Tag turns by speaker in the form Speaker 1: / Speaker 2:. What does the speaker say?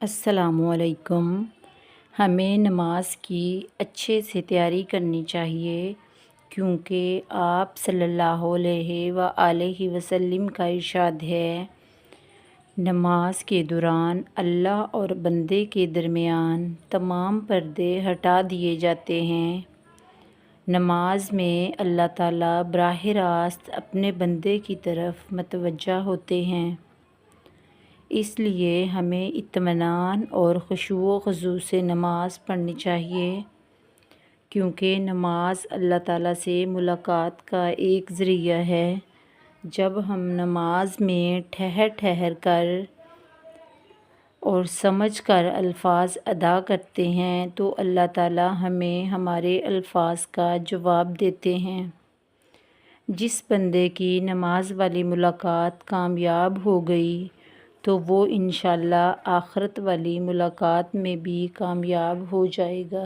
Speaker 1: السلام علیکم۔ ہمیں نماز کی اچھے سے تیاری کرنی چاہیے، کیونکہ آپ صلی اللہ علیہ وآلہ وسلم کا ارشاد ہے، نماز کے دوران اللہ اور بندے کے درمیان تمام پردے ہٹا دیے جاتے ہیں۔ نماز میں اللہ تعالیٰ براہ راست اپنے بندے کی طرف متوجہ ہوتے ہیں، اس لیے ہمیں اطمینان اور خشوع و خضوع سے نماز پڑھنی چاہیے، کیونکہ نماز اللہ تعالیٰ سے ملاقات کا ایک ذریعہ ہے۔ جب ہم نماز میں ٹھہر کر اور سمجھ کر الفاظ ادا کرتے ہیں تو اللہ تعالیٰ ہمیں ہمارے الفاظ کا جواب دیتے ہیں۔ جس بندے کی نماز والی ملاقات کامیاب ہو گئی تو وہ انشاءاللہ آخرت والی ملاقات میں بھی کامیاب ہو جائے گا۔